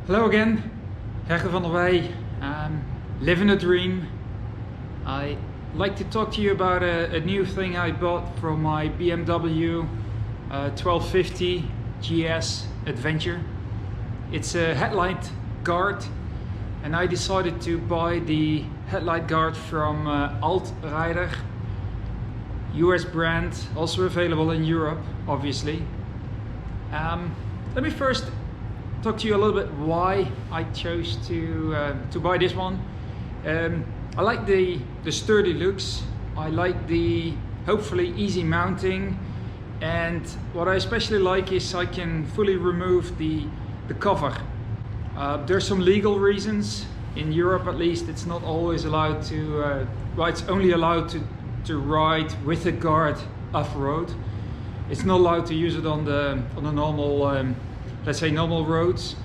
Hello again, Herge van der Wij, living a dream. I'd like to talk to you about a new thing I bought from my BMW 1250 GS Adventure. It's a headlight guard, and I decided to buy the headlight guard from AltRider, US brand, also available in Europe, obviously. Let me first talk to you a little bit why I chose to buy this one. I like the sturdy looks. I like the hopefully easy mounting, and what I especially like is I can fully remove the cover. There's some legal reasons. In Europe at least, it's not always allowed to, well, it's only allowed to ride with a guard off-road. It's not allowed to use it on the normal, let's say normal roads.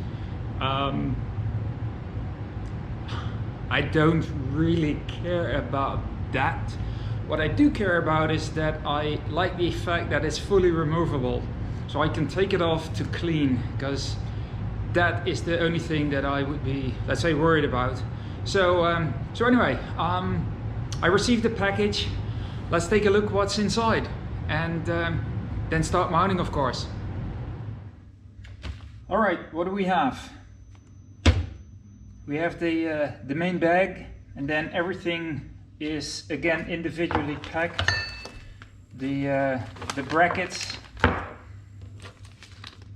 I don't really care about that. What I do care about is that I like the fact that it's fully removable, so I can take it off to clean, because that is the only thing that I would be, let's say, worried about. So anyway, I received the package. Let's take a look what's inside, and then start mounting, of course. All right, what do we have? We have the main bag, and then everything is again individually packed. The brackets,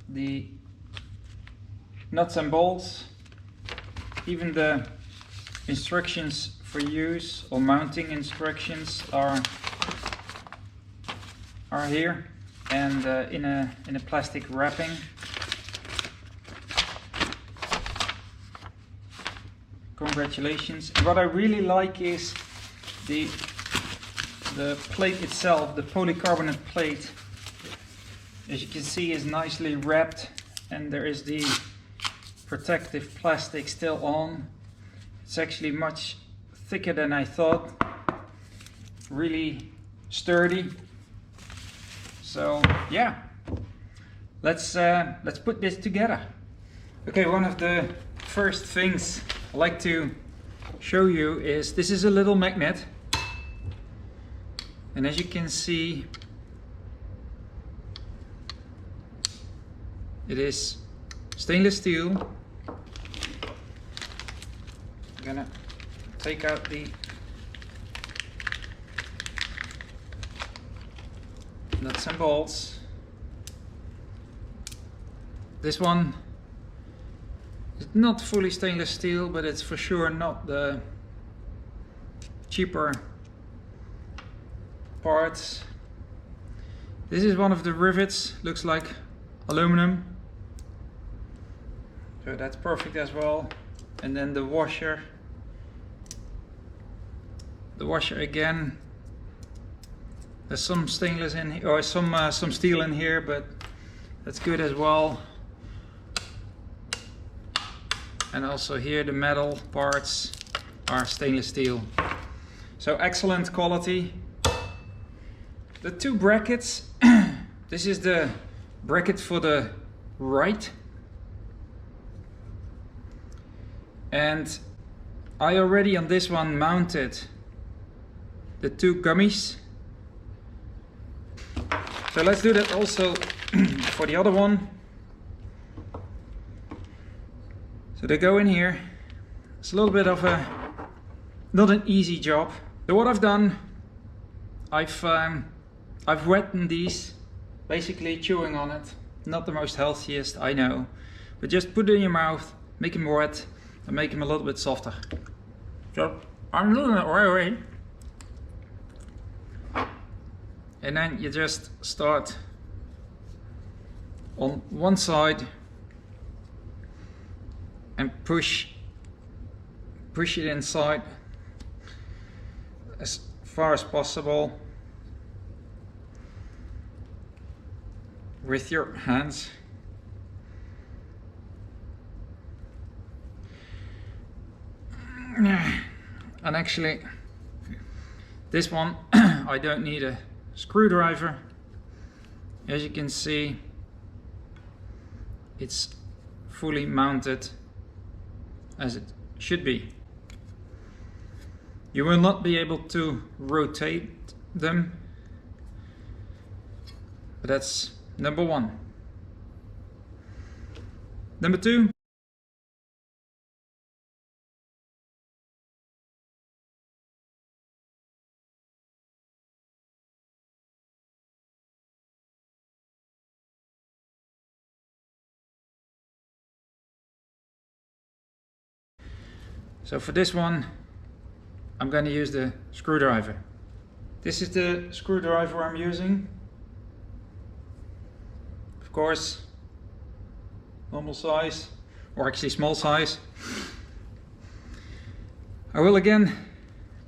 the nuts and bolts, even the instructions for use or mounting instructions are here, and in a plastic wrapping. Congratulations. And what I really like is the plate itself, the polycarbonate plate. As you can see, is nicely wrapped, and there is the protective plastic still on. It's actually much thicker than I thought. Really sturdy. So yeah, let's put this together. Okay, one of the first things I like to show you is this is a little magnet, and as you can see, it is stainless steel. I'm gonna take out the nuts and bolts. This one is not fully stainless steel, but it's for sure not the cheaper parts. This is one of the rivets, looks like aluminum, so that's perfect as well. And then the washer again, there's some stainless in here, or some steel in here, but that's good as well. And also here the metal parts are stainless steel, so excellent quality. The two brackets, this is the bracket for the right, and I already on this one mounted the two gummies. So let's do that also for the other one. So they go in here. It's a little bit of not an easy job. So what I've done, I've wetted these, basically chewing on it. Not the most healthiest, I know, but just put it in your mouth, make them wet, and make them a little bit softer. So I'm doing it right away. And then you just start on one side and push it inside as far as possible with your hands. And actually this one I don't need a screwdriver. As you can see, it's fully mounted as it should be. You will not be able to rotate them, but that's number one. Number two, so for this one, I'm going to use the screwdriver. This is the screwdriver I'm using. Of course, normal size, or actually small size. I will again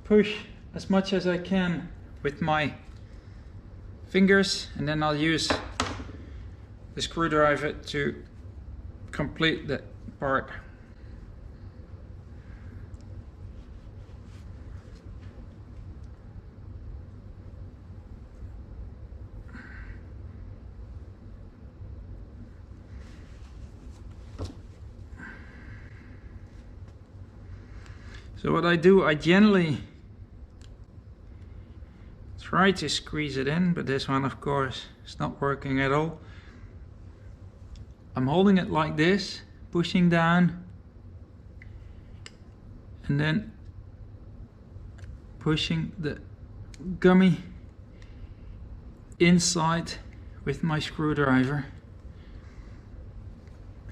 push as much as I can with my fingers, and then I'll use the screwdriver to complete the part. So what I do, I generally try to squeeze it in, but this one of course is not working at all. I'm holding it like this, pushing down, and then pushing the gummy inside with my screwdriver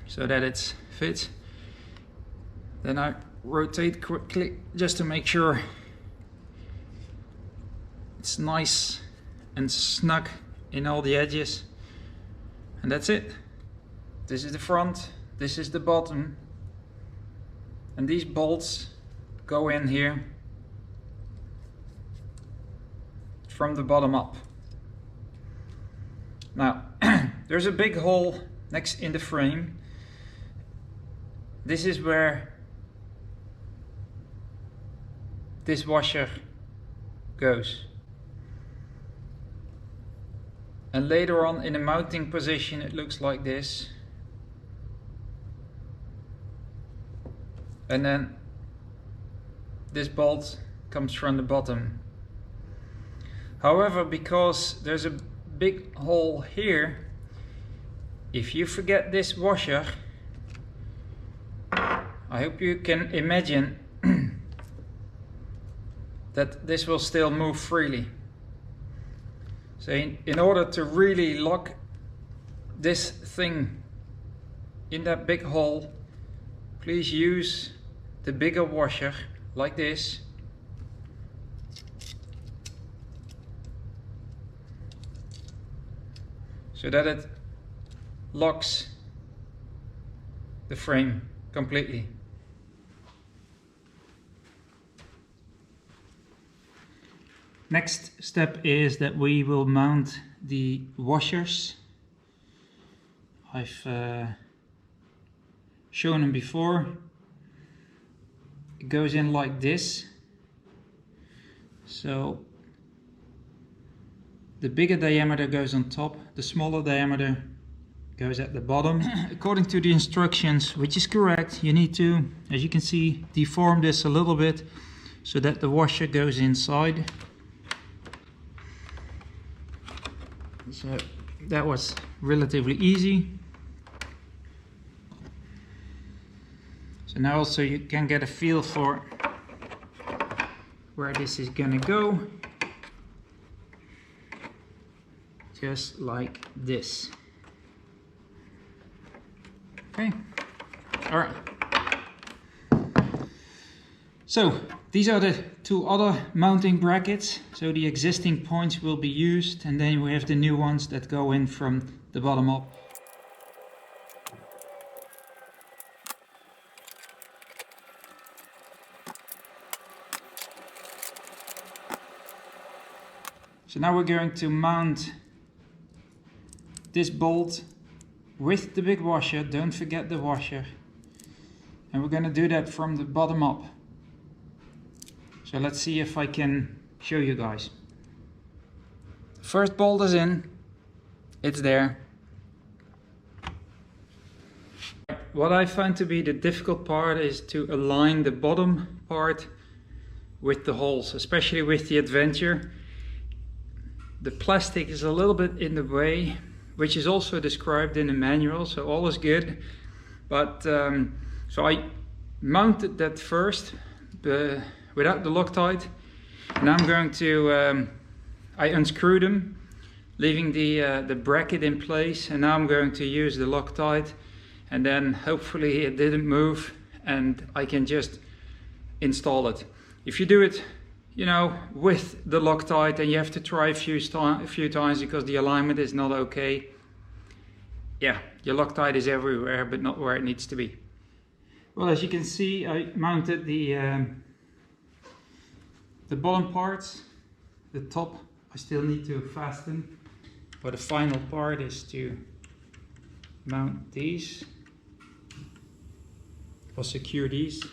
so that it fits. Then I rotate quickly just to make sure it's nice and snug in all the edges, and that's it. This is the front, this is the bottom, and these bolts go in here from the bottom up. Now there's a big hole next in the frame. This is where this washer goes, and later on in the mounting position it looks like this, and then this bolt comes from the bottom. However, because there's a big hole here, if you forget this washer, I hope you can imagine that this will still move freely. So in order to really lock this thing in that big hole, please use the bigger washer like this. So that it locks the frame completely. Next step is that we will mount the washers. I've shown them before. It goes in like this. So the bigger diameter goes on top, the smaller diameter goes at the bottom. According to the instructions, which is correct, you need to, as you can see, deform this a little bit so that the washer goes inside. So that was relatively easy. So now also you can get a feel for where this is gonna go. Just like this. Okay, all right. So these are the two other mounting brackets. So the existing points will be used, and then we have the new ones that go in from the bottom up. So now we're going to mount this bolt with the big washer. Don't forget the washer. And we're going to do that from the bottom up. So let's see if I can show you guys. First bolt is in. It's there. what I found to be the difficult part is to align the bottom part with the holes, especially with the Adventure. The plastic is a little bit in the way, which is also described in the manual, so all is good. But so I mounted that first without the Loctite. Now I'm going to, I unscrewed them, leaving the bracket in place, and now I'm going to use the Loctite, and then hopefully it didn't move and I can just install it. If you do it, you know, with the Loctite, and you have to try a few times because the alignment is not okay, yeah, your Loctite is everywhere but not where it needs to be. Well, as you can see, I mounted the bottom parts. The top I still need to fasten, but the final part is to mount these or secure these.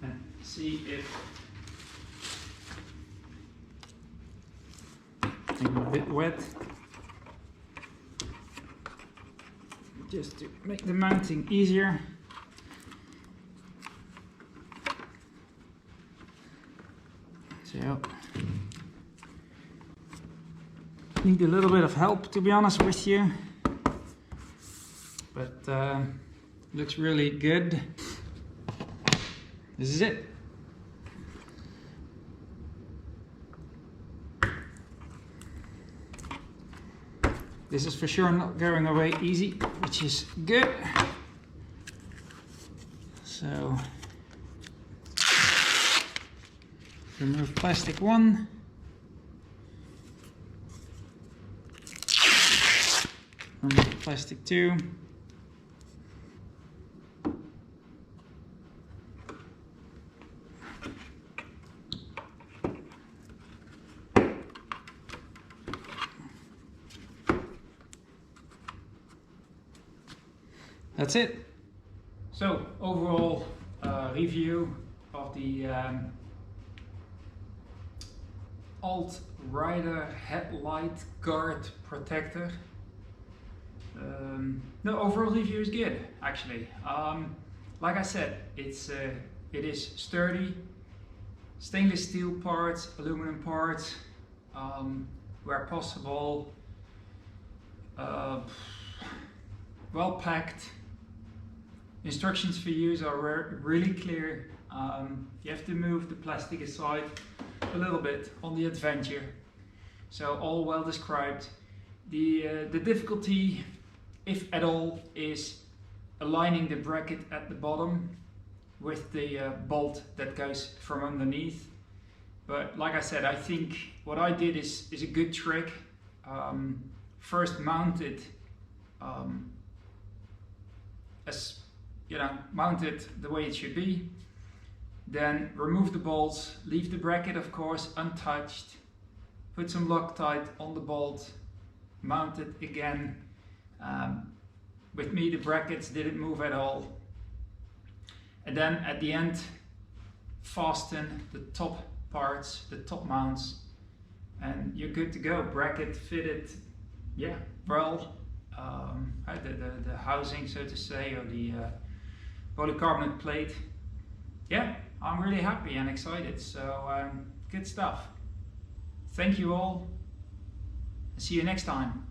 And see if I'm a bit wet, just to make the mounting easier. So need a little bit of help, to be honest with you, but looks really good. This is it. This is for sure not going away easy, which is good. So remove plastic 1. Remove plastic 2. That's it. So overall review of the AltRider Headlight Protector. The overall review is good, actually. Like I said, it is sturdy, stainless steel parts, aluminum parts, where possible, well packed. Instructions for use are really clear. You have to move the plastic aside a little bit on the Adventure, so all well described. The difficulty, if at all, is aligning the bracket at the bottom with the bolt that goes from underneath. But like I said, I think what I did is a good trick. First mount it as you know, mount it the way it should be, then remove the bolts, leave the bracket of course untouched, put some Loctite on the bolt, mount it again. With me the brackets didn't move at all, and then at the end fasten the top parts, the top mounts, and you're good to go. Bracket fitted, yeah, well, the housing, so to say, or the polycarbonate plate. Yeah, I'm really happy and excited, so good stuff. Thank you all, and see you next time.